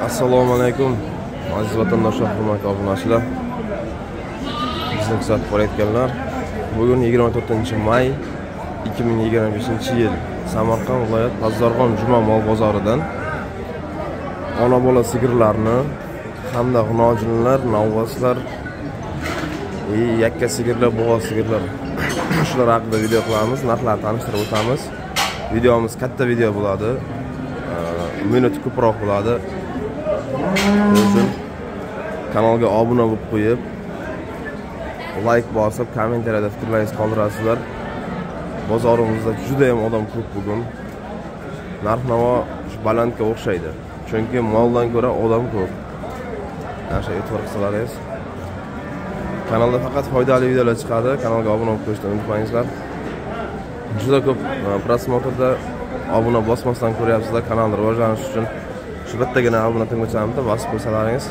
Assalomu alaykum aziz vatandoshlar, hurmatli obunachilar. Bizni kuzatib borayotganlar, bugun 24-may 2025-yil Samarqand viloyat Pazdarg'on juma mol bozoridan ona bola sigirlarni hamda g'unojinlar, novvoslar, yakka sigirlar, bo'g'oz sigirlar shular haqida video qilamiz, narxlarni tanishtirib o'tamiz. Videomiz katta video bo'ladi. Minut ko'proq bo'ladi. Kanalga obuna bo'lib qo'yib, like bosib, kommentariyada fikrlaringizni qoldirasizlar. Bozorimizda juda ham odam ko'p bugun. Narx-navo balandga o'xshaydi. Chunki moldan ko'ra odam ko'p. Yaxshi e'tibor qilsalaringiz. Kanalda faqat foydali videolar chiqadi. Kanalga obuna bo'lib qo'yishni unutmangizlar. Juda ko'p prosmotrda obuna bosmasdan ko'ryapsizlar. Kanalni rivojlanishi uchun shu bittagina obuna tugmachani bosib qo'ysalaringiz.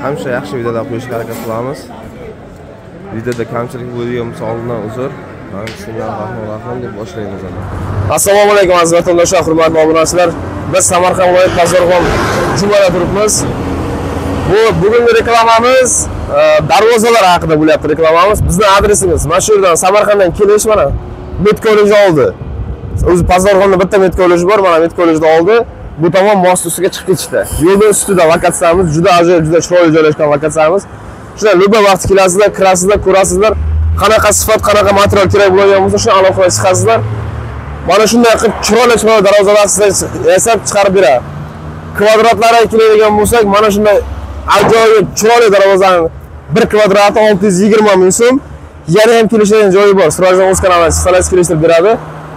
Hamma yaxshi videolar qo'yishga harakat qilamiz. Videoda kamchilik bo'lgan bo'lsa oldindan uzr. Bismillahirrohmanirrohim deb boshlaymiz. Assalomu alaykum aziz vatandoshlar, hurmatli obunachilar. Biz Samarqand viloyat Pazdarg'on jumada turibmiz. Bugungi reklamamiz darvozalar haqida bo'lyapti reklamamiz. Bizning adresimiz mana shu yerdan Samarqanddan kelish mana Medkollej oldi. O'zi Pazdarg'onda bitta Medkollej bor, mana Medkollejda oldi. Bu tomon most ustiga chiqib ketishdi. Yo'lning ustida lokatsiyamiz, juda ajoyib, juda chiroyli joylashgan lokatsiyamiz. Shunday luba vaqt kelasizlar, kirasizlar, ko'rasizlar. Qanaqa sifat, qanaqa material kerak bo'lgan bo'lsa, shu aloqaga chiqasizlar. Mana shunday qilib chiroyli darvozalar sizga yasab chiqarib beradi. Kvadratlariga keladigan bo'lsak, mana shunday ajoyib chiroyli darvozaning 1 kvadrati 620 ming so'm. Yana ham kelishadigan joyi bor. Sirojdan o'z kanaliga chiqsangiz kelishtirib beradi.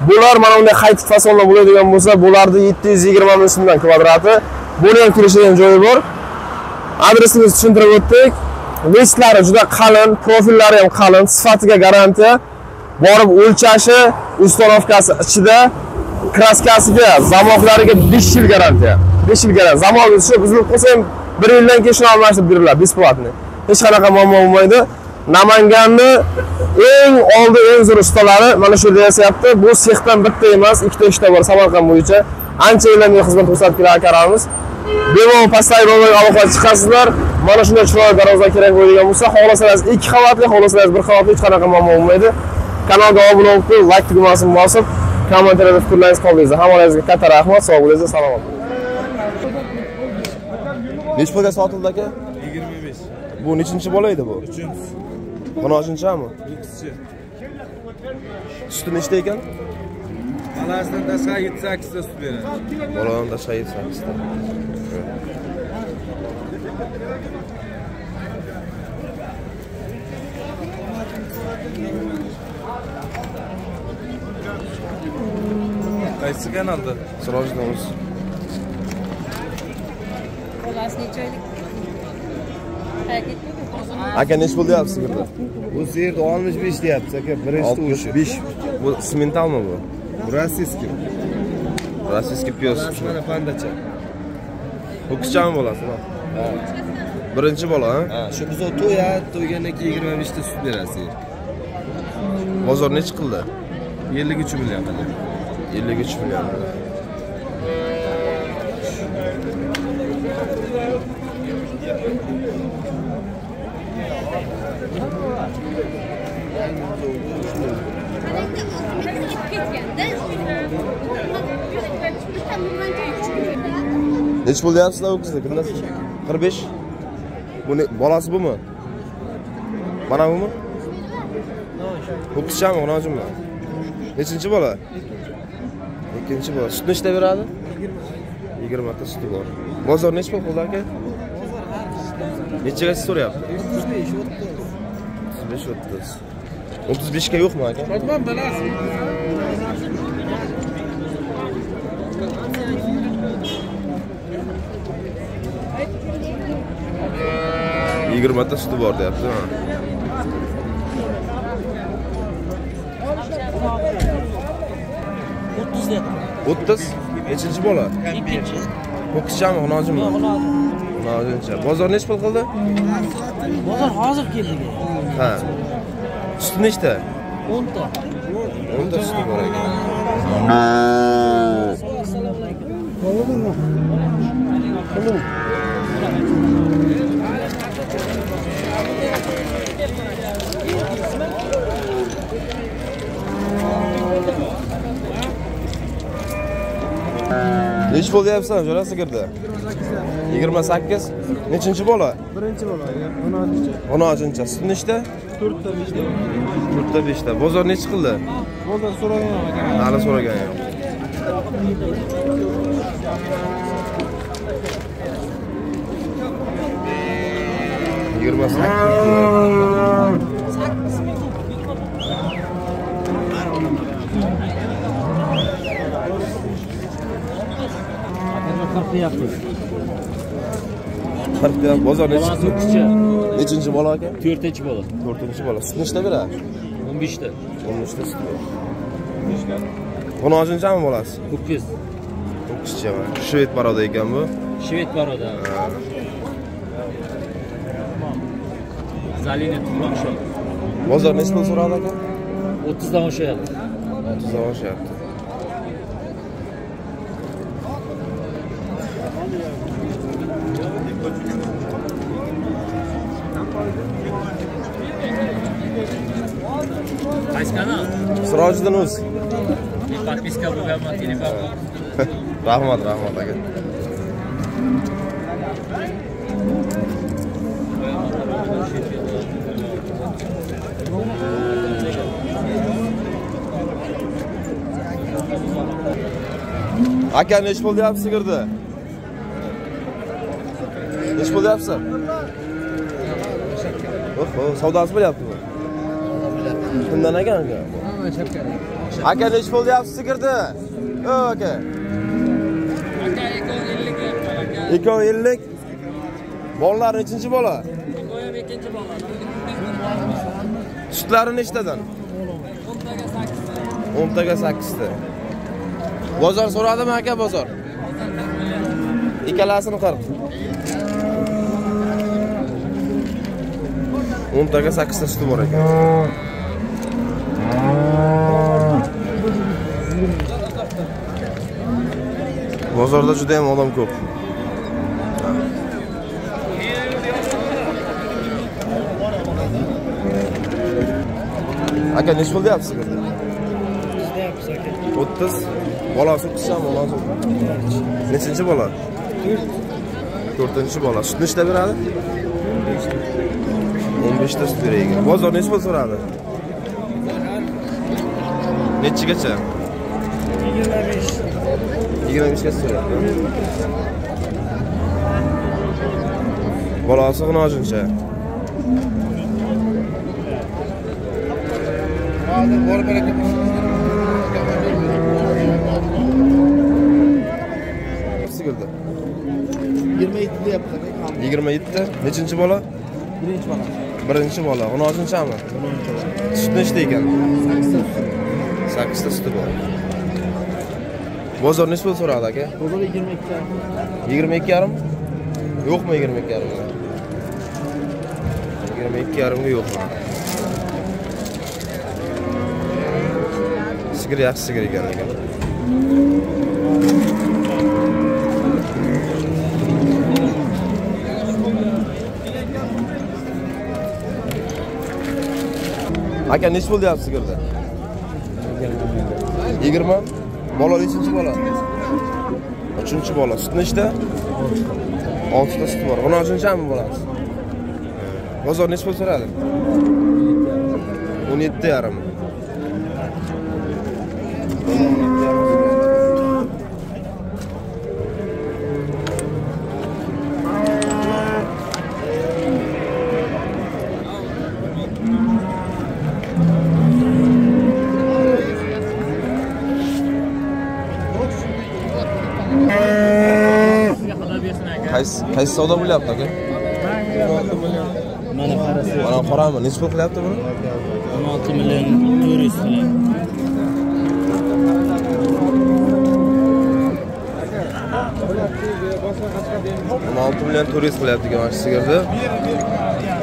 Bular mana bunday qaytik fasonda bo'ladigan bo'lsa, bularni 720 ming so'mdan kvadrati. Buni ham kelishadigan joyi bor. Adresimizni tushuntirib o'tdik. Listlari juda qalin, profillari ham qalin, sifatiga garantiya. Borib o'lchashi, ustanovkasi ichida, kraskasiga, zamoqlariga 5 yil garantiya. 5 yil garantiya. Zamoqni tushib buzilib qolsa ham 1 yildan keyin shuni almashtirib beriladi, besplatni. Hech qanaqa muammo bo'lmaydi. Namanganni eng oldi, eng zo'r ustalari mana shu yerda yasayapti. Bu sexdan bitta emas, ikkita ishda bor Samarqand bo'yicha. Ancha yillardan xizmat ko'rsatib kelgan akamamiz. Bemalol pastdagi rolga aloqaga chiqasizlar. Mana shunday chiroyli darvoza kerak bo'lgan bo'lsa, xohlasangiz 2 qavatli, xohlasangiz 1 qavatli, hech qanaqa muammo bo'lmaydi. Kanalga obuna bo'lib, like tugmasini bosib, kommentariyada fikrlaringizni qoldiringlar. Hammalaringizga katta rahmat, sog' bo'linglar, salomat bo'ling. Nech pulga sotildi aka? 25. Bu nechinchi bola edi bu? 3-chi. Qanochinchami? 2-chi. Suti nechta ekan? Balasidan tashqari 7-8 ta sut beradi. Boladan tashqari 7-8 ta. Qaysi kanalda? Sirojdan o'z. Bolasi necha oylik? Aka nech pul deyapsiz sigirda? Bu sigirda 65 deyapsiz aka, birinchi to'shi. 65. Bu simentalmi bu? Rossiyskiy. Rossiyskiy pyos. Mana pandacha. Bu qizchami bolasi? Ha. Birinchi bola, ha? Ha, shu biz to'ygandan keyin 25 ta sut berasiz. Bozor nech qildi? 53 million qildi. 53 million. Nech pul deyapsizlar bu qizni? Bilasiz? 45. Bu bolasi bumi? Mana bumi? Bu qizchami, onajimmi? Nechinchi bola? Ikkinchi bola. Sut nechta beradi? 20 ta suti bor. Bozor nech pul qildi aka? Nechaga so'rayapti? 35, 30. 35 ga yo'qmi aka? Aytmam bilasiz. Ta suti bor deyapti. 30. Nechinchi bola? 2-chi. Bu qizchami, xonojimi? Xonojincha. Bozor nech pul qildi? Bozor hozir keldi. Ha. Sut nechta? 10 ta. 10 ta sut bor ekan. Assalomu alaykum. Nech pul deyapsan, jo'ra sigirdi? 28. Nechinchi bola? Birinchi bola, 16-chi. Sut nechta? 4ta 5ta. 4ta 5ta. Bozor nech qildi? Bozor so'ragan ekan. Hali so'ragan yo'q. 28. Bozor nechinchi? Nechinchi bola aka? 4-chi bola. 4-chi bola. Sut nechta beradi? 15ta. 15ta sut beradi. 16-chami bolasi? 9. 9-chami. Shved baroda ekan bu. Shved baroda. Zalina Tumanshon. Bozor nech pul so'radi aka? 30 dan oshyapti. 30 dan oshyapti. Qaysi kanal? Sirojiddin o'z. Podpiska bo'lganman, telefon. Rahmat aka. Aka nech pul deyapsiz sigirdi? Nech pul deyapsiz? Oho, savdosi bo'lyapti bu. Kimdan ekan aka? Aka nech pul deyapsiz sigirdi? O aka. Aka 250 250. Bolalar nechinchi bola? Qo'yib ikkinchi bola. Sutlari nechtadan? 10taga 8ta. Bozor so'radimi aka bozor? Ikkalasini 40. 10taga 8ta suti bor ekan. Bozorda juda ham odam ko'p. Aka nech pul deyapsiz? 30. Bolasi 30chami, bolasi? Nechinchi bola? 4-chi bola. Sut nechta beradi? 15ta sut beradi. Bozor nech pul so'radi? Nechigacha? 25 ga so'radi. Bolasi g'inojincha. Hozir borib berakan. Sigirdi. 27 deyapti. 27 ta. Nechinchi bola? Birinchi bola. Birinchi bola. 16-chami? 10. Sut nechta ekan? 8ta suti bor. Bozor nech pul so'radi aka? Bozor 22 ta. 22,5? Yo'qmi 22,5? 22,5 ga yo'qmi? Sigir yaxshi sigir ekan lekin. Aka nech pul deyapsiz sigirda? 20. Bola nechinchi bola? 3-chi bola. Sut nechta? 6ta sut bor. 16-chami bolasi? Bozor nech pul so'radi? 17,5. Qaysi savdo bo'lyapti aka? Mana qarasa. Mana qarami, nech pul qilyapti buni? 16 million turist bilan. 16 million turist qilyapti ekan mana sigirni.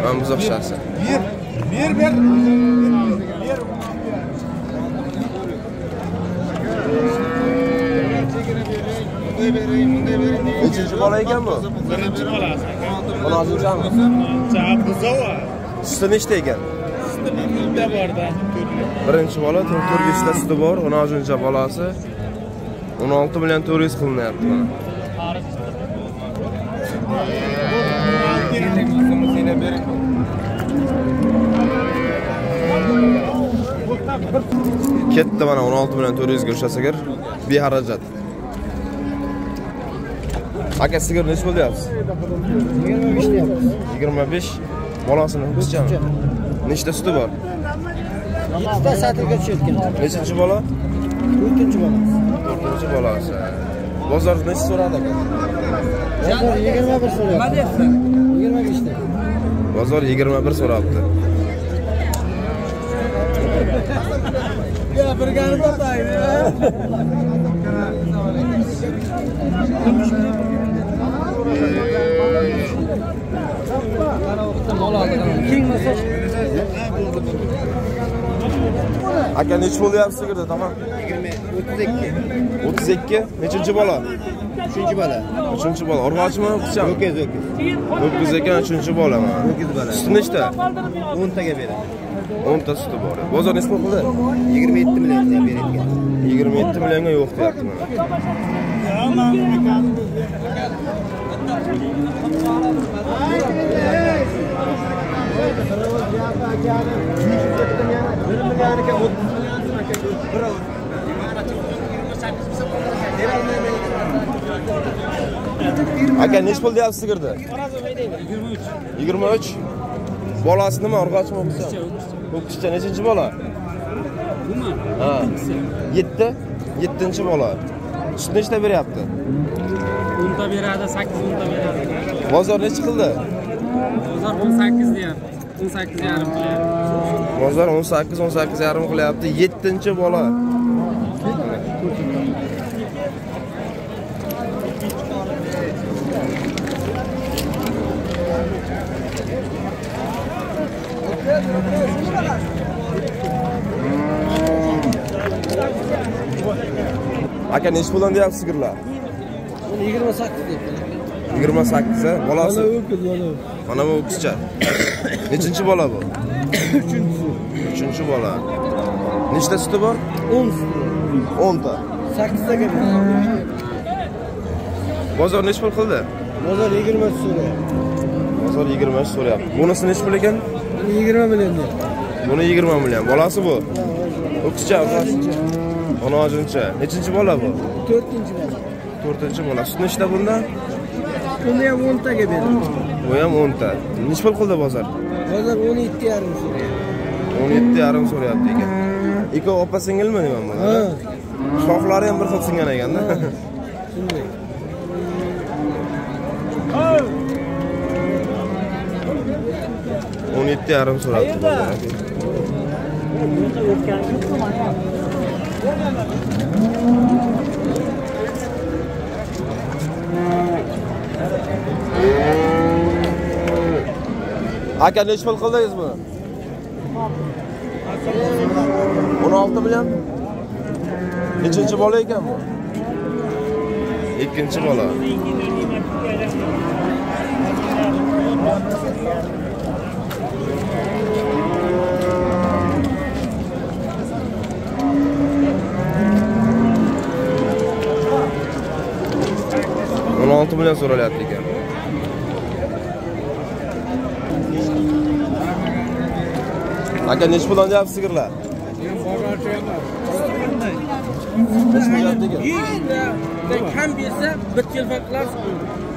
Mana buzoq shaxsi. Ber. Nechinchi bola ekan bu? Birinchi bolasi. 16-chami? Buzova. Suti nechta ekan? Suti bitta borda. Birinchi bola 4 ta suti bor, 16-bolasi 16 million 400 qilinyapti mana. Ketdi mana 16 million 400 ga o'sha sigir beharajat. Aka sigir nech pul deyapsiz? 25 deyapmiz. 25. Bolasini qizchami? Nechta suti bor? 7 ta satrga tushayotgan. Nechinchi bola? 4-chi bolasi. 4-bolasi. Bozor necha so'radi aka? Bozor 21 so'rayapti. Nima deyapsiz? 25 ta. Bozor 21 so'rabdi. Ya birgani topaydi. Aka nech bo'lyapti sigirda, tamam? 32. 32. Nechinchi bola? 3-chi bola. 3-chi bola. Urg'ochmi, qizchami? Ho'kiz. 9 ekan, 3-chi bola mana. Ho'kiz bola. Suti nechta? 10 taga beradi. 10 ta suti bor. Bozor nech pul qildi? 27 million deb berayotgan. 27 millionga yo'q deyapti mana. Aka nech pul deyapsiz sigirda? 23. Bolasi nima, urg'ochmi, o'qishchi? O'qishchi nechinchi bola? Bumi? Ha. 7. 7-chi bola. Sut nechta beryapti? 10 ta beradi, 8 10 ta beradi. Bozor necha qildi? Bozor 18 deyapti. 18 yarim qilyapti. Bozor 18 yarim qilyapti. 7-chi bola. Aka nech puldan deyapsiz sigirlar? 28 deyapti. 28 a? Bolasi? Ho'kiz bola. Mana bu o'qishcha. Nechinchi bola bu? 3-chi bola. Nechta suti bor? 10. 10 ta. 8 taga beradi. Bozor nech pul qildi? Bozor 20 so'rayapti. Bozor 20 so'rayapti. Bunisi nech pul ekan? 20 million deyapti. Buni 20 million. Bolasi bu? O'qishcha. 10-chi. Nechinchi bola bu? 4-chi bola. 4-chi bola. Sut nechta bunda? Buni ham 10 taga beradi. Bu ham 10 ta. Nech pul qildi bozor? Bozor 17,5 so'rayapti. 17,5 so'rayapti ekan. Ikki opa singilmi nima bu? Ha. Shoxlari ham bir xil singan ekanda. Shunday. O'n 17,5 so'rabdi bozor. Aka nech pul qildingiz buni? 16 million. Nechinchi bola ekan bu? Ikkinchi bola. $16 million so'ralyapti ekan. Aka nech puldan deyapsiz sigirlar? Kam bersa bir telefon qilasiz.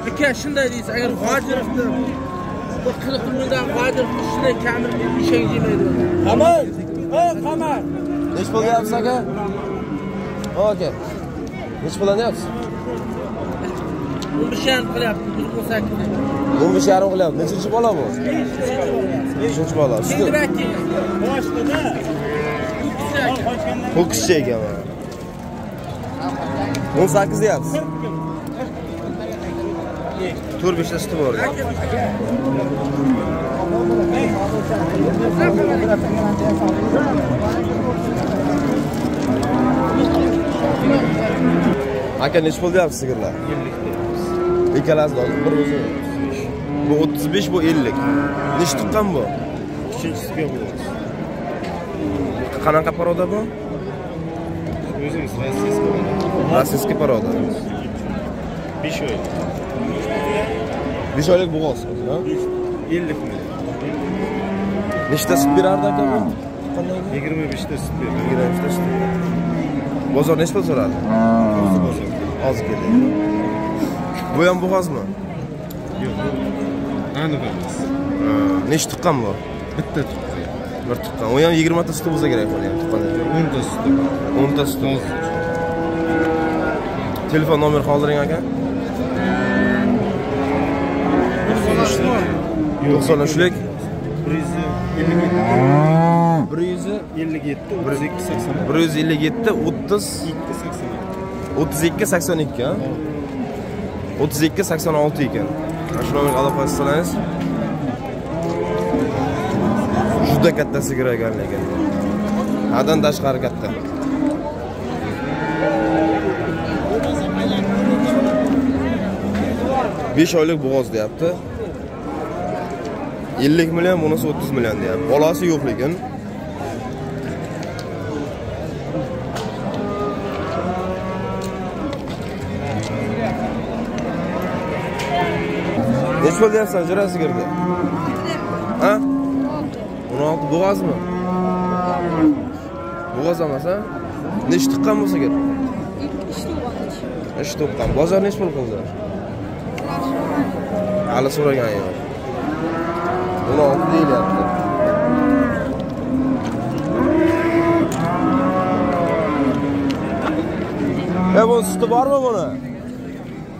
Aka shunday deysiz, agar hojirlikni bu 40 million hojir shunday kamir ishing yemaydi. Qamar. Qamar. Nech pul deyapsiz aka? Aka. Nech puldan deyapsiz? 15 qilyapti, 18. 15,5 qilyapti. Nechinchi bola bu? 3-chi bola. Boshqada. Ho'kizcha ekan mana. 18 deyapsiz. 4-5 ta suti bor. Aka nech pul deyapsiz sigirlar? ikkalasi hozir bir o'zi. Bu 35, bu 50. Nechta tuqqan bu? Ikkinchisiga bo'ladi. Qanaqa paroda bu? O'zimiz rossiyskiy bo'ladi. Rossiyskiy paroda. 5 oy. 5 oylik bo'g'oz, ha? 50 million. Nechta sut berardi aka bu? 25 ta sut beradi. 25 ta sut. Bozor nechta so'radi? Hozir keldi. Bu ham bo'g'ozmi? Yo'q. Aniq emas. Nechta tuqqan bu? Bitta tuqqan. Bir tuqqan. U ham 20 ta sut bo'lsa kerak qo'lyapti tuqqanda. 10 ta sut. 10 ta sut. Telefon nomer qoldiring aka. 93lik 157 32 82 ha? 32 86 ekan. Shu nomerga aloqa qilsangiz juda katta sigir ekan lekin. Haddan tashqari katta. Besh oylik bo'g'oz deyapti. 50 million, bunisi 30 million deyapti. Bolasi yo'q lekin. Nech pul deyapsan jira sigirni? Ha? 16 bo'g'ozmi? Bo'g'oz emas, ha? Nech tuqqan bu sigir? 3 tuqqan. Bozor nech pul qildi? Hali so'ragan yo'q. 16 deyilyapti. Bu suti bormi buni?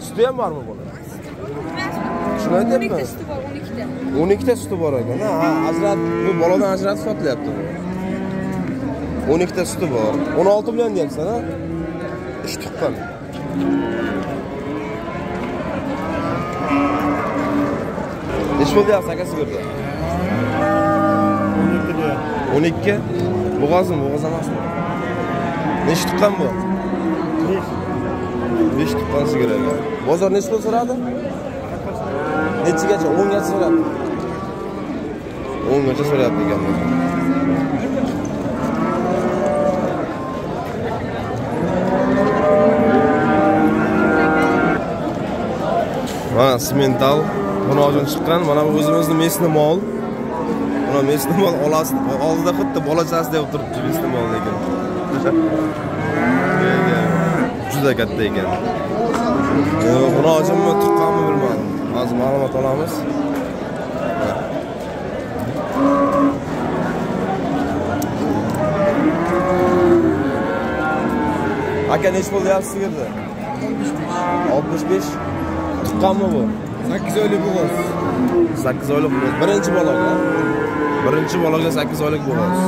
Suti ham bormi buni? Shuni aytyapman. 12 ta suti bor, 12 ta. 12 ta suti bor ekan. Ha, ajrat, bu boladan ajratib sotilyapti bu. 12 ta suti bor. 16 million deyapsan, ha? Ish tuqqan. Nech pul deyapsiz aka sigirda? 12. Bo'g'ozmi, bo'g'oz emasmi? Nech tuqqan bu? 5 tuqqan sigir ekan. Bozor nech pul so'radi? Nechigacha? 10 gacha so'radi. 10 gacha so'rayapti ekan. Mana simental bunojin chiqqan. Mana bu o'zimizning mesni mol. Mana mesni mol oldida xuddi bolachasi deb turibdi mesni mol lekin. Juda katta ekan. Bunojinmi tuqqanmi bilmadim. Hozir ma'lumot olamiz. Aka nech pul deyapsiz sigirni? 65. Tuqqanmi bu? 8 oylik bo'g'oz. 8 oylik bo'g'oz. Birinchi bolaga. Birinchi bolaga 8 oylik bo'g'oz.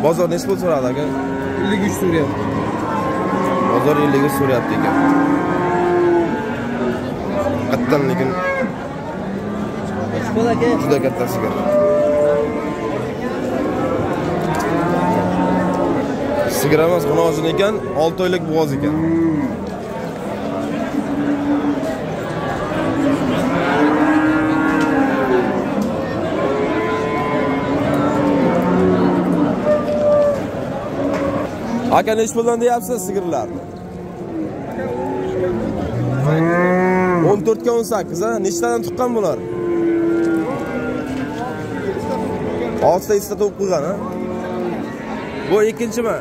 Bozor nech pul so'radi aka? 53 so'rayapti. Bozor 50 ga so'rayapti ekan. Qattan lekin juda katta sigir. Sigir emas, bunojin ekan, 6 oylik bo'g'oz ekan. Aka nech puldan deyapsiz sigirlarni? 14 ga 18 ha? Nechtadan tuqqan bular? 6 ta ista to'p qo'ygan ha? Bu ikkinchimi?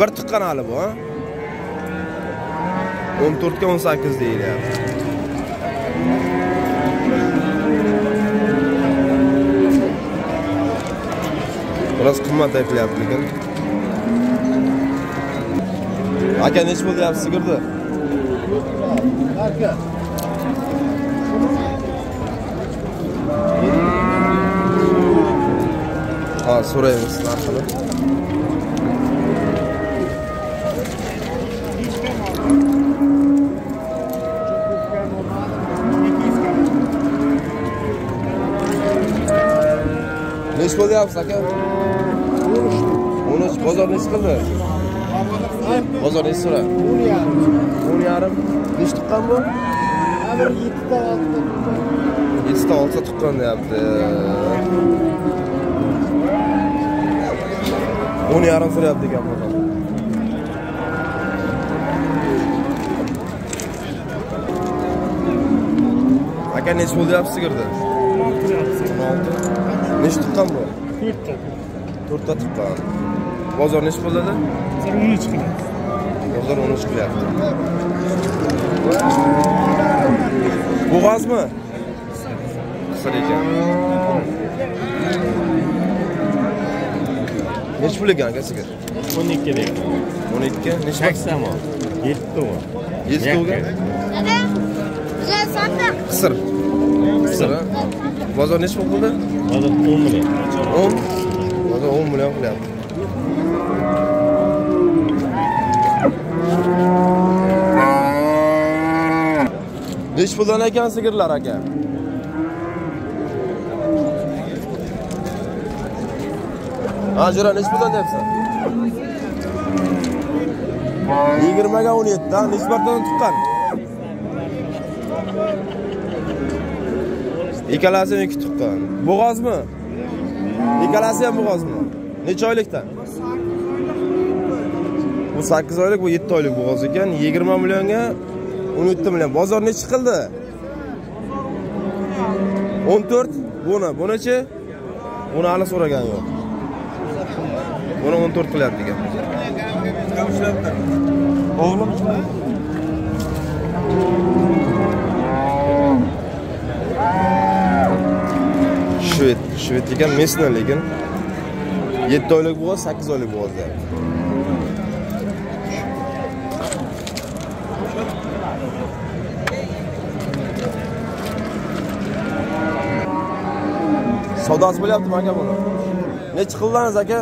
Bir tuqqan hali bu ha? 14 ga 18 deyilyapti. Biroz qimmat aytilyapti lekin. Aka nech pul deyapsiz sigirni? Aka. Ha, so'raymiz narxini. Nech pul deyapsiz aka? 13. Bozor nech qildi? Bozor nech so'ra? 10,5. Nech tuqqan bu? Bir 7 ta 6 ta. 7 ta 6 ta tuqqan deyapti. 10,5 so'rayapti ekan bozor. Aka nech bo'ldi deyapsiz sigirda? 16. Nech tuqqan bu? 4 ta. 4 ta tuqqan. Bozor nech bo'ladi? 13 qilyapti. Bozor 13 qilyapti. Bu g'azmi? Qisir ekan. Nech pul ekan aka sigir? 12 dek. 12. Nech Taksam o. 7 ta. 7 ta. Dada, bize sandık. Qisir. Qisir. Bozor nech pul bo'ldi? Hozir 10 million. 10. Bozor 10 million qilyapti. Nech puldan ekan sigirlar aka? Ha, jura nech puldan deyapsan? 20 ga 17 dan nech martadan tuqqan? Ikkalasi ham 2 tuqqan. Bo'g'ozmi? Ikkalasi ham bo'g'ozmi? Necha oylikdan? Bu 8 oylik, bu 7 oylik bo'g'oz ekan. 20 millionga 17 million. Bozor necha qildi? 14. Buni-chi? Buni hali so'ragan yo'q. Buni 14 qilyapti ekan. O'g'lim. Shved ekan, mesna lekin 7 oylik bo'g'oz, 8 oylik bo'g'oz deyapti. Savdosi bo'lyaptimi aka buni? Necha qildingiz aka?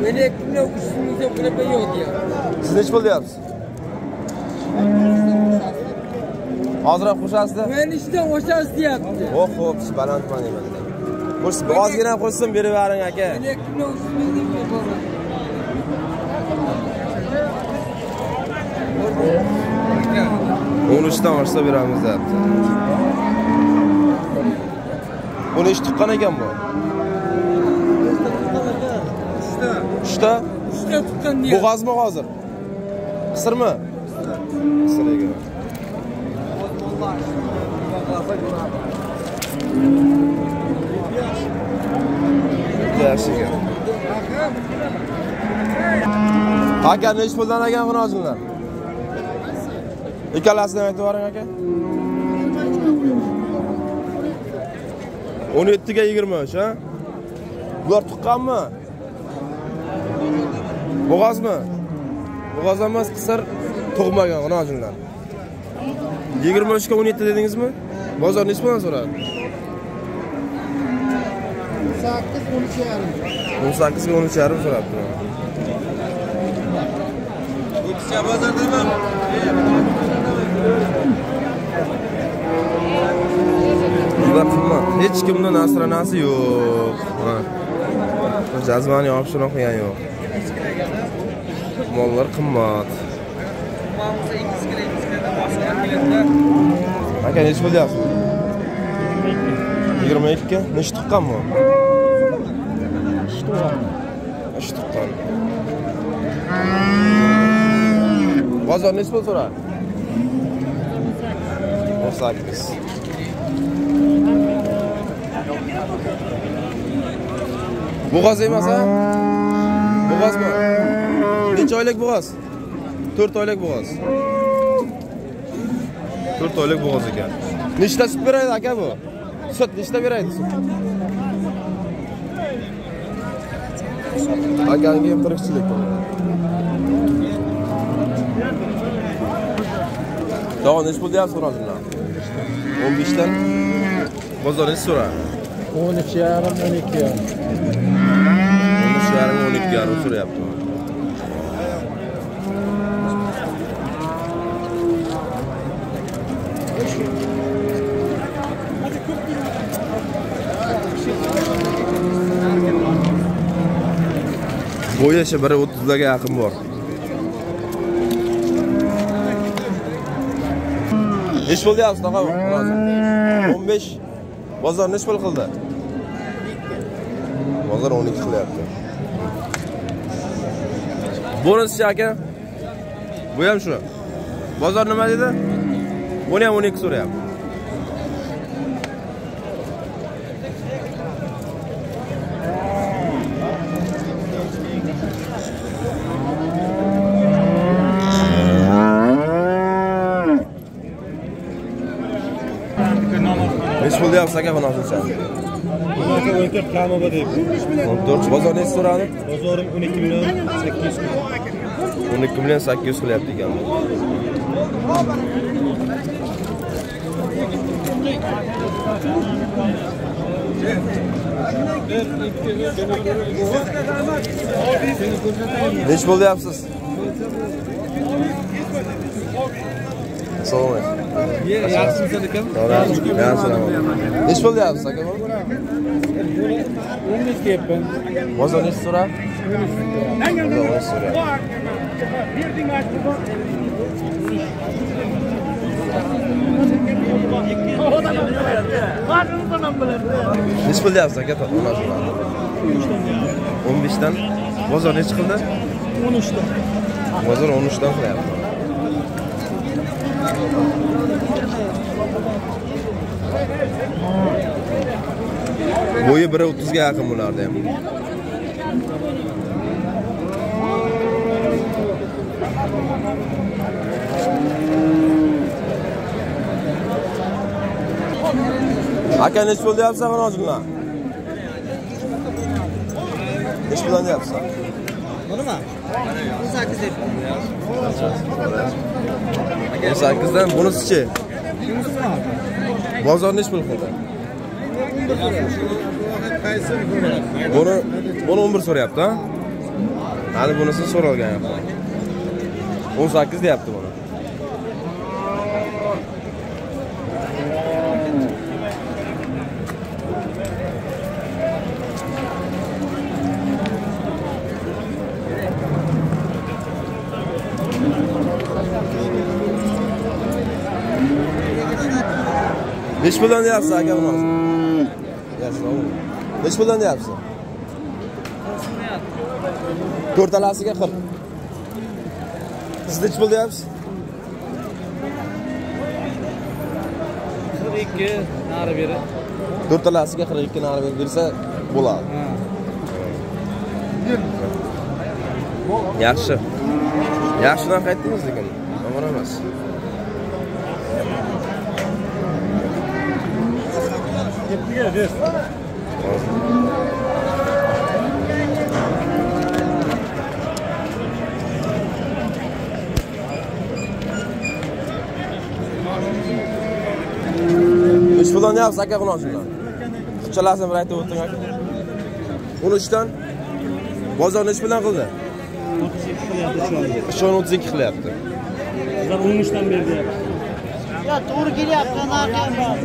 Meni kimlar ustimizda qilib yo'q deyapti. Siz necha pul deyapsiz? Hozirroq qo'shasizda? Men ishdan o'shasiz deyapti. Xo'p, siz balandman deyman. Qo'sh, ozgina qo'shsin berib bering aka. Meni kimlar ustimizda qilib 13 dan oshsa beramiz deyapti. Buni ish tuqqan ekan bu. 3 ta? 3 ta tuqqan deyapti. Bo'g'azmi hozir? Qisirmi? Qisir ekan. Yaxshi ekan. Aka nech puldan ekan xonojinlar? Ikkalasini aytib bering aka. 17 ga 23, ha? Bular tuqqanmi? Bo'g'azmi? Bo'g'az emas, qisir tug'magan xonojinlar. 23 ga 17 dedingizmi? Bozor nech puldan so'radi? 18 ga 13,5 so'rabdi. Ikkicha bozordaman. Juda qimmat. Hech kimning nasranasi yo'q. Jazmani olib shuni qo'ygan yo'q. Mollar qimmat. Aka nech pul deyapsiz? 22 ga nech tuqqanmi? 3 tuqqan. Bozor nech pul so'radi? 18. Bo'g'oz emas, ha? Bo'g'ozmi? Necha oylik bo'g'oz? 4 oylik bo'g'oz. 4 oylik bo'g'oz ekan. Nechta sut beradi aka bu? Sut nechta beradi sut? Akanga ham tirikchilik qiladi. Davon nech pul deyapsiz xonojinlar? 15 dan. Bozor nech so'radi? 13,5, 12. 12,5 so'rayapti. Bo'yi esa 1.30 ga yaqin bor. Necha pul deyapsiz, tog'a? 15. Bozor necha pul qildi? Bozor 12 qilyapti. Bonuschi aka. Bu ham shu. Bozor nima dedi? Buni ham 12 so'rayapti. Necha pul deyapsiz aka buni olsan? Aka 14 kamaba deydi. 14. Bozor necha so'radi? Bozorim 12 million 800 ming. 12 million 800 qilyapti ekan. Necha pul deyapsiz? Assalomu alaykum. Yaxshimisiz akam? Assalomu alaykum. Necha pul deyapsiz aka? 15 deyapman. Bozor necha so'radi? 15 so'radi. Necha pul deyapsiz aka? 15 dan. Bozor necha qildi? 13 dan. Bozor 13 dan qilyapti. Bo'yi 1.30 ga yaqin bularda ham. Aka necha pul deyapsiz mana hozirlar? Necha pul deyapsiz? Nima? 18 deyapman. 18 dan bunisi-chi? Bozor necha pul qildi? Buni 11 so'rayapti, ha? Hali bunisi so'ralgan yo'q. 18 deyapti buni. Necha puldan deyapsiz aka buni hozir? Necha puldan deyapsiz? To'rtalasiga 40. Siz necha pul deyapsiz? 42 nari beri. To'rtalasiga 42 nari bersa bo'ladi. Yaxshi. Yaxshidan qaytdingiz lekin. Yomon emas. Necha puldan deyapsiz aka buni hozirdan? Uchalasini bir aytib o'ting aka. 13 dan. Bozor necha puldan qildi? 32 qilyapti. Ular 13 dan berdi. Ya to'g'ri kelyapti, narxi ham bor.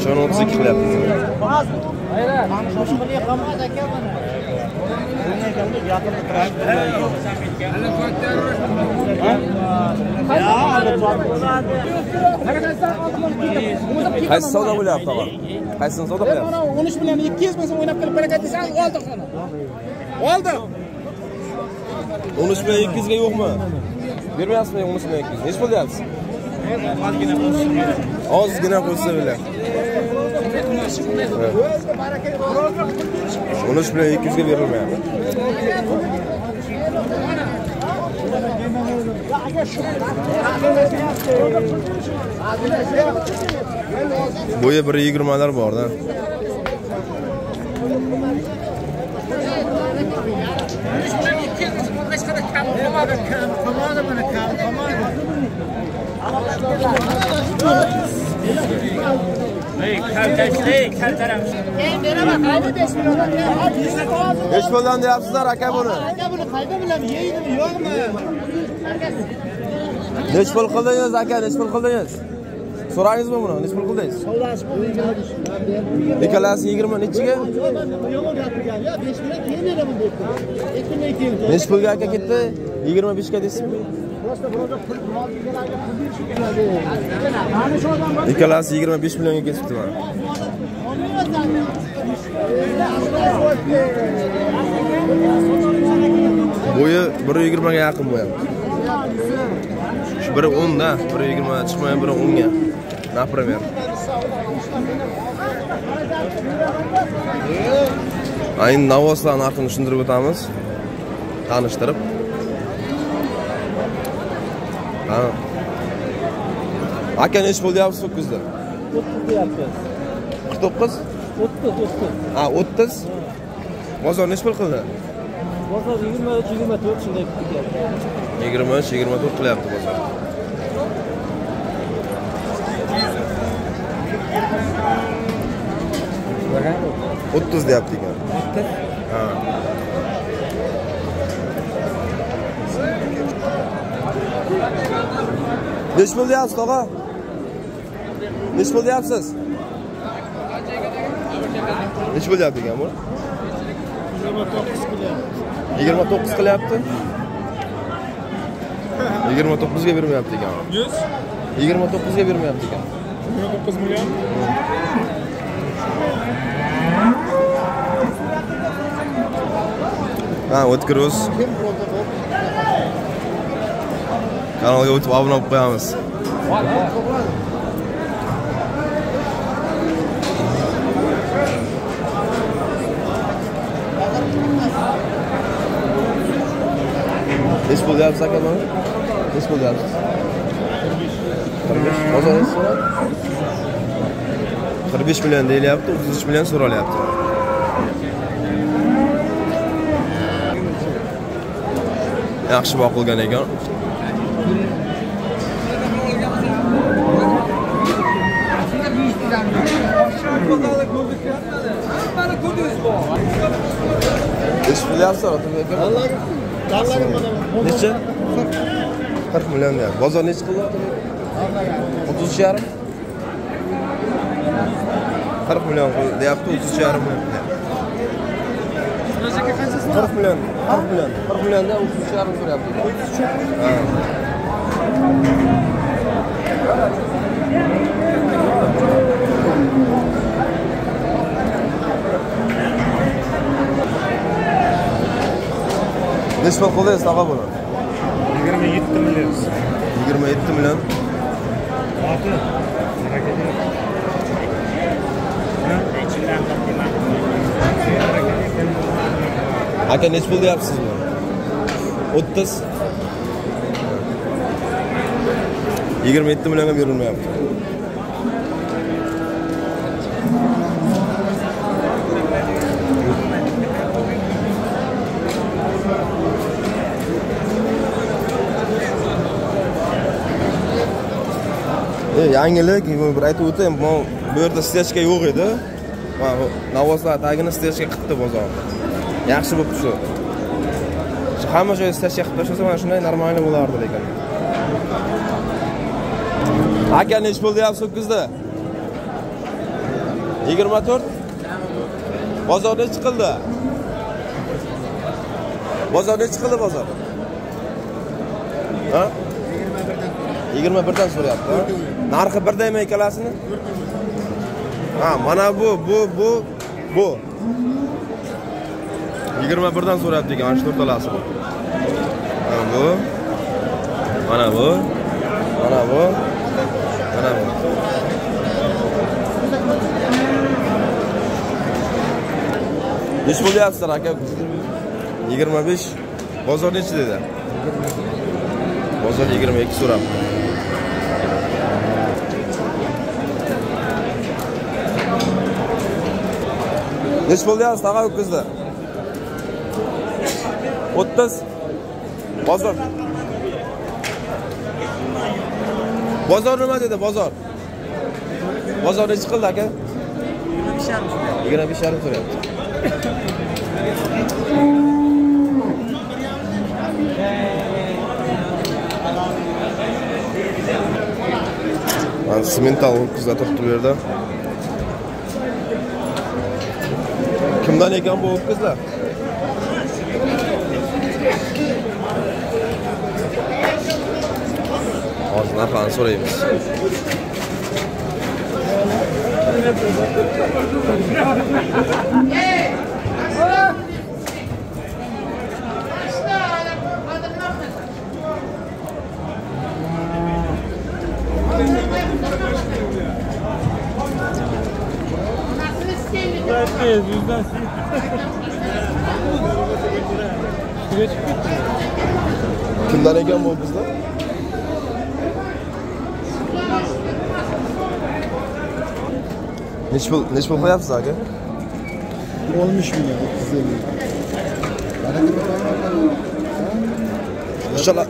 32 qilyapti. Hayır. Shoshib qolmaydi aka buni. Qaysi savdo bo'lyapti tog'a? Qaysini savdo qilyapsiz? 13 million 200 ming so'm o'ynab kelib barakat desang, oldi xona. Oldi. 13 million 200 ga yo'qmi? Bermayapsizmi 13 million 200? Necha pul deyapsiz? Ozgina qo'ysa bilan. 13 million 200 ga berilmayapti. Bo'yi 1.20 lar bor-da. Neç puldan deyapsizlar aka buni? Aka buni qayda bilaman, yeydimi, yo'qmi? Neç pul qildingiz aka? Neç pul qildingiz? So'radingizmi buni? Necha pul qildingiz? So'rasi bu 20. Ikkalasi 20 nechiga? Yomon gapirgan. Ya 5 million keyin beraman debdi. 2 million keyin. Necha pulga aka ketdi? 25 ga deysizmi? Prosta birovga pul olganlarga pul berishib keladi. Mana shu odam Ikkalasi 25 millionga ketibdi mana. Bo'yi 1.20 ga yaqin bo'lyapti. Shu biri 10 da, 1.20 chiqmagan, biri 10 ga. Например. Ayni navoslar narxini tushuntirib o'tamiz. Tanishtirib. Ha. Aka nechi pul deyapsiz 9 da? 30 deyapti. 49? 30. Ha, 30. Bozor nechi pul qildi? Bozor 23-24 shunday ketyapti. 23-24 qilyapti bozor. O'ttiz deyapti ekan. 30. Ha. Nechi pul deyapsiz, tog'a? Nechi pul deyapsiz? Nechi pul deyapti ekan bu? 29 qilyapti. 29 ga bermayapti ekan. 29 ga bermayapti ekan. 29 million. Ha, o'tkiruz. Kanalga o'tib obuna bo'lib qo'yamiz. Nechi pul deyapsiz aka buni? Nechi pul deyapsiz? 45. Bozor nechi so'radi? 45 million deyilyapti, 33 million so'ralyapti. Yaxshi boqilgan ekan. Nechi pul deyapsiz Otabek aka? Nechi? 40 million deyapti. Bozor nechi qildi Otabek? 30,5. 40 million deyapti, 30,5 million. 40 million. 40 millionda 30,5 so'rayapti. Ha. Nechi pul qildingiz tog'a buni? 27 million. 27 million. Aka nechi pul deyapsiz buni? 30. 27 millionga berilmayapti. Yangilik, bir aytib o'tayim, bu yerda stechka yo'q edi. Mana navoslar tagini stechka qilibdi bozor. Yaxshi bo'libdi shu. Hamma joy stechka qilib tashlasa, mana shunday normalni bo'lardi lekin. Aka nechi pul deyapsiz 9 da? 24. Bozor nechi qildi? Bozor nechi qildi bozor? Ha? 21 dan so'rayapti. Narxi birdaymi ikkalasini? Ha, mana bu. 21 dan so'rayapti ekan, mana shu to'rtalasi bu. Mana bu. Mana bu. Mana bu. Mana bu. Nechi pul deyapsiz aka? 25. Bozor nechi dedi? Bozor 22 so'rabdi. Nechi pul deyapsiz tag'a o'kizda? 30. Bozor. Bozor nima dedi? Bozor. Bozor nechi qildi aka? 25,5 so'rayapti. Mana semental ho'kizlar turibdi bu yerda. Kimdan ekan bu ho'kizlar? Hozir narxini so'raymiz. Kimdan ekan bu ho'kizlar? Neç pul qo'yapsiz aka? 13 milyon. O'shalar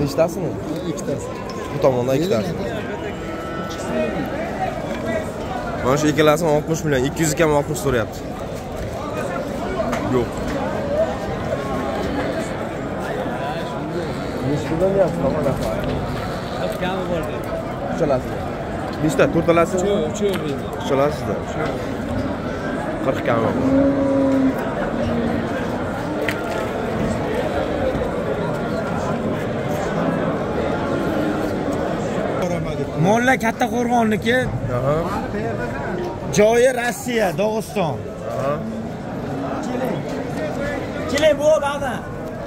nechtasini? Ikkitasi. Bu tomondan ikkitasi. Mana shu ikkalasini 60 million, 200 kam 60 so'rayapti. Yo'q. Nechtadan deyapsiz, mana shu. Kami bor dedi. Uchalasi. Nechta? To'rtalasi? Uchovi. Uchalasizda. 40 kami. Molla Katta Qo'rg'onniki. Aha. Joyi Rossiya, Dog'iston. Aha. Keling bu ba'dan.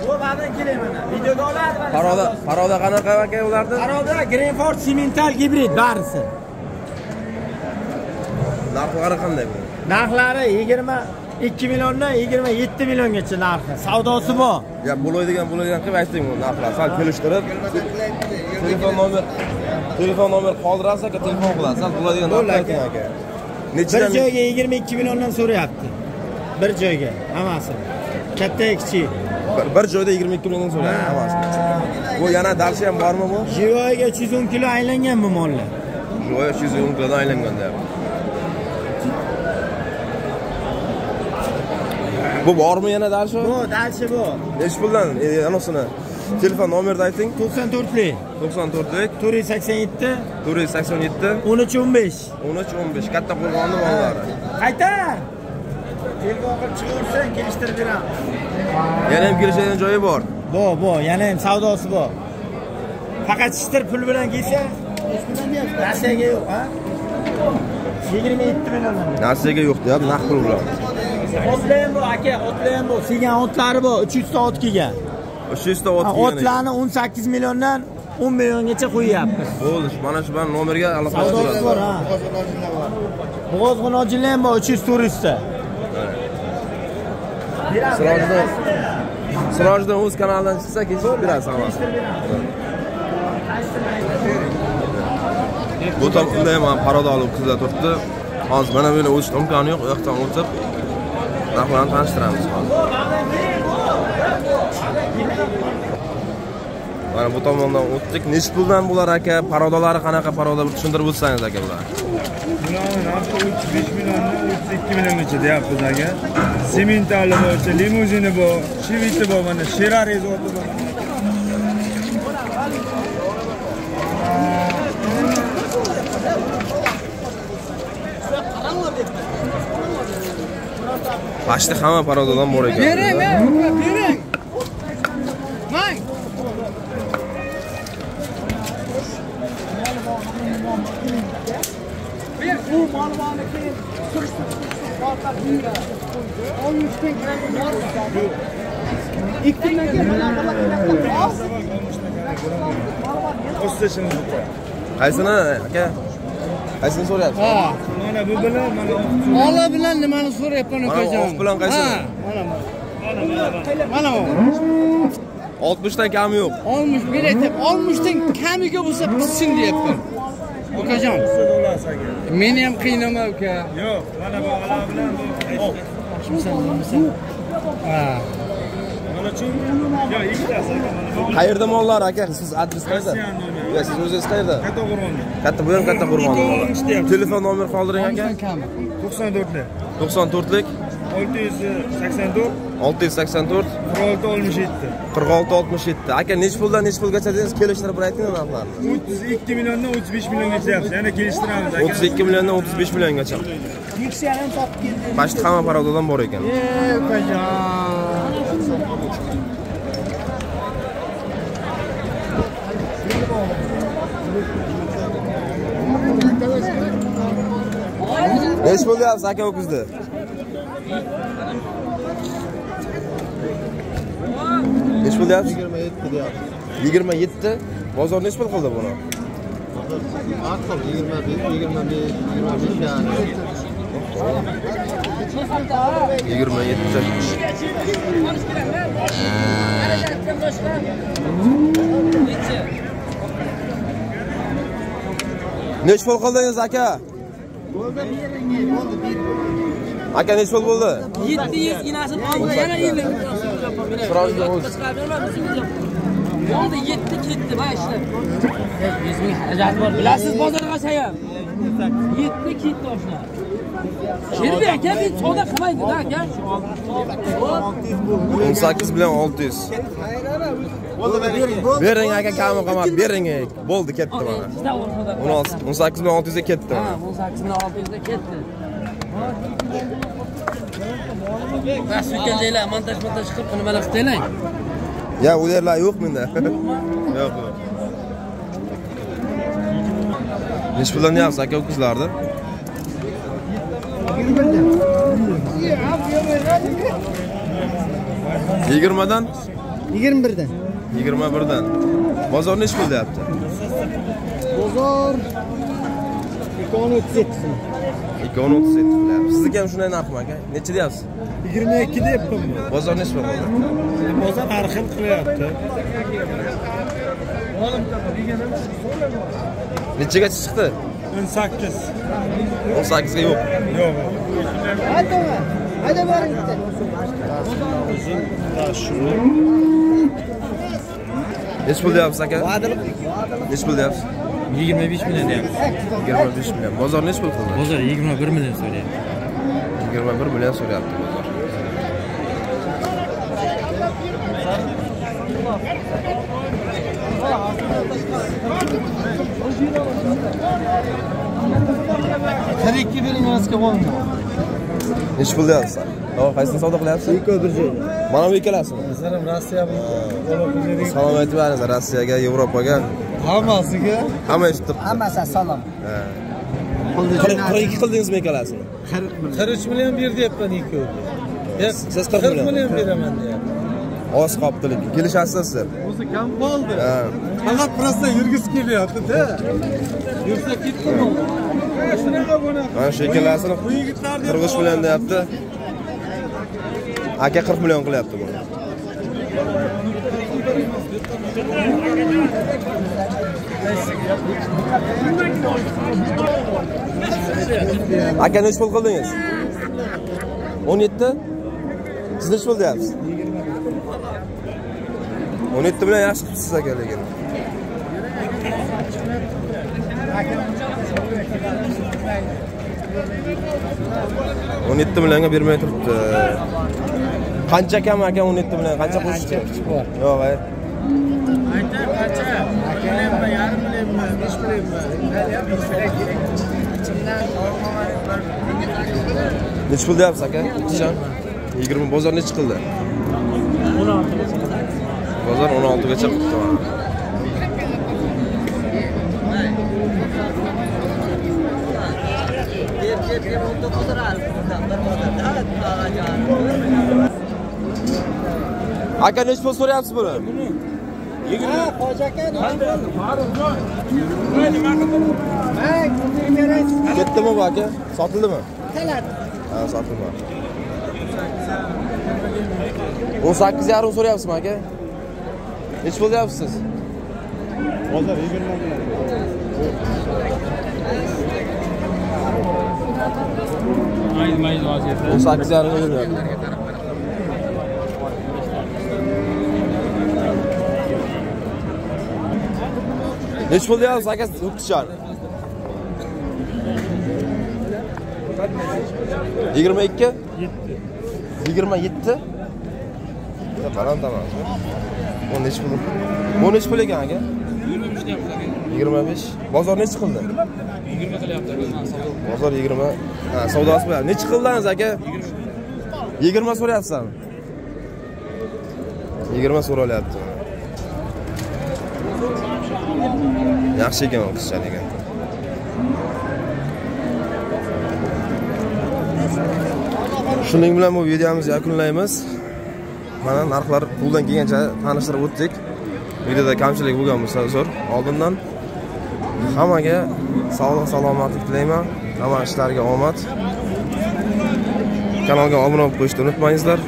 Bu ba'dan keling mana. Videoga oladi mana. Paroda qanaqa aka ularni? Paroda Greenford Simental gibrid barisi. Narxlari qanday bu? Narxlari 22 milliondan 27 milliongacha narxi. Savdosi bor. Ya bo'ladigan qilib ayting bu narxlar. Sal kelishtirib. Telefon nomer qoldirasiz aka, telefon qilasiz. Sal bo'ladigan narx ayting aka. Bir joyga 22 milliondan so'rayapti. Bir joyga hammasi. Katta kichik. Bir joyda 22 milliondan so'rayapti hammasi. Bu yana darsi ham bormi bu? Jivoyga 310 kilo aylangan bu mollar. Jivoy 310 kilodan aylangan deyapti. Bu bormi yana darsi? Bu darsi bu. Nech puldan? Anosini. Telefon nomerni ayting. 94lik. 94lik 487 487 1315. 1315 Katta Qo'rg'onning mollari. Qaytar. Telefon qilib chiqarsang kelishtirib beramiz. Yana ham kelishadigan joyi bor. Bu, yana ham savdosi bor. Faqat ishtir pul bilan kelsa, Rossiyaga yo'q, ha? 27 milliondan. Rossiyaga yo'q deyapti, naqd pul bilan. Otlar ham bor, aka, otlar ham bor. Sigan otlari bor, 300 ta ot kelgan. 300 ta ot kelgan. Otlarni 18 milliondan 10 milliongacha qo'yyapmiz. Bo'ldi, mana shu bilan nomerga aloqa qilib. Savdosi bor, ha. Bo'g'ozg'on ojinlar ham bor, 300 ta. Sirojdan o'z kanalidan chiqsa kechib berasiz hammasi. Bu tomonda ham paroda olib qizlar turibdi. Hozir mana buni o'tish imkoni yo'q, u yoqdan o'tib narxlarni tanishtiramiz hozir. Mana bu tomondan o'tdik. Nech puldan bular aka? Parodalari qanaqa paroda tushuntirib o'tsangiz aka bular. Bularning narxi 35 milliondan 32 milliongacha deyapmiz aka. Sementali bor, limuzini bor, Chiviti bor, mana Sherari zoti bor. Pashti hamma parodadan bor ekan. Bering. Mang. Bu malvani keyin Qaysini aka? Qaysini so'rayapsiz? Ha. Mana bu bilan mana Mola bilan nimani so'rayapman akajon? Oq bilan qaysini? Mana. 60 dan kami yo'q. 60 berayapti. 60 dan kamiga bo'lsa bitsin deyapman. Akajon. Meni ham qiynama uka. yo'q, mana bu ala bilan bu. Kimsan? Ha. Mana shu yo ikkitasi aka mana bu. Qayerda mollar aka? Siz adres qayerda? Ya siz o'zingiz qayerda? Katta Qo'rg'onda. Katta bu ham Katta Qo'rg'on. Telefon nomer qoldiring aka. 94lik 94lik 684 684 46 67. 46 67. Aka nech puldan nech pulgacha dedingiz? Kelishtirib ayting narxlarni. 32 milliondan 35 milliongacha deyapsiz. Yana kelishtiramiz aka. 32 milliondan 35 milliongacha. Nexia ham sotib keldi. Pashti hamma paravdodan bor ekan. Nech pul deyapsiz aka o'kizdi? Nech pul deyapsiz? 27 deyapti. 27. Bozor nech pul qildi buni? Aql 25 yani. 27. Nech pul qildingiz aka? Aka nech pul bo'ldi? 700 inasini oldi, yana 50. Oldi 7 ketdi, mana ishlar. 100 ming xarajat bor. Bilasiz bozorga sayam. 7 ketdi oshna. Sherbi aka, men savdo qilmaydi-da aka. 18 bilan 600. Bering aka, kami qilmab bering. Bo'ldi, ketdi mana. 18 bilan 600 ga ketdi. Ha, 18 bilan 600 ga ketdi. Bas o'tgan joylar montaj qilib nimalar qilsanglar. Ya, ularlar yo'q menda. Yo'q. Nech puldan deyapsiz aka o'kizlarni? 20dan? 21dan. 21dan. Bozor nech pul deyapti? Bozor 237. 237 deyapti. Sizniki ham shunday narxmi aka? Necha deyapsiz? 22 deyapman. Bozor nech pul bo'ldi? Bozor har xil qilyapti. Nechaga chiqdi? 18. 18 ga yo'q. Yo'q. Hayda boring bitta. Nech pul deyapsiz aka? Nech pul deyapsiz? 25 million deyapmiz. 25 million. Bozor nech pul qildi? Bozor 21 million so'rayapti. 21 million so'rayapti bozor. Tarikki beringizga bo'ldi. Nech pul deyapsiz? Qaysini savdo qilyapsiz? Ikkovi bir joyda. Mana bu ikkalasimi? Masalan, Rossiya bu. Salom aytib berasiz Rossiyaga, Yevropaga. Hammasiga. Hamma eshitib. Hammasi salom. 42 qildingizmi ikkalasini? 43 million ber deyapman ikkoviga. Siz 40 million beraman deyapman. Oz qolibdi lekin kelishasiz sizlar. O'zi kam bo'ldi. Ha. Faqat prosta yurgisi kelyapti-da. Yursa ketdi bo'ldi. Shunaqa bunaqa. Mana shu ikkalasini 43 million deyapti. Aka 40 million qilyapti buni. Aka nech pul qildingiz? 17? Siz nech pul deyapsiz? 17 bilan yaxshi qilibsiz aka lekin. On 17 millionga bermay turibdi. Qancha kam aka 17 million? Qancha qo'shish kerak? Yo'q, ay. Ayta, qancha? Millionmi, yarim millionmi, 5 millionmi? Nech pul deyapsiz aka? Qachon? 20 bozor nech qildi? 16. Bozor 16 gacha qildi. Aka nech pul so'rayapsiz buni? 20. Ha, Hoji aka, Ketdimi bu aka? Sotildimi? Talat. Ha, sotildi. 18,5 so'rayapsizmi aka? Nech pul deyapsiz siz? Bozor 20 million. Mayli vaziyatda. 18,5 million. Nech pul deyapsiz aka? O'qishar. 22? 7. 27. Baland emas. Bu necha pul? Bu necha pul ekan aka? 25 deyapti aka. 25. Bozor necha qildi? 20 qilyapti aka. Bozor 20. Ha, savdosi bo'lyapti. Necha qildingiz aka? 20 so'rayapsan. 20 so'ralyapti. Yaxshi ekan u qizcha ekan. Shuning bilan bu videomizni yakunlaymiz. Mana narxlar puldan kelgancha tanishtirib o'tdik. Videoda kamchilik bo'lgan bo'lsa uzr. Oldindan hammaga sog'lik, salomatlik tilayman. Hamma ishlariga omad. Kanalga obuna bo'lib qo'yishni unutmangizlar.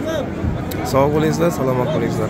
Sog' bo'lingizlar, salomat bo'lingizlar.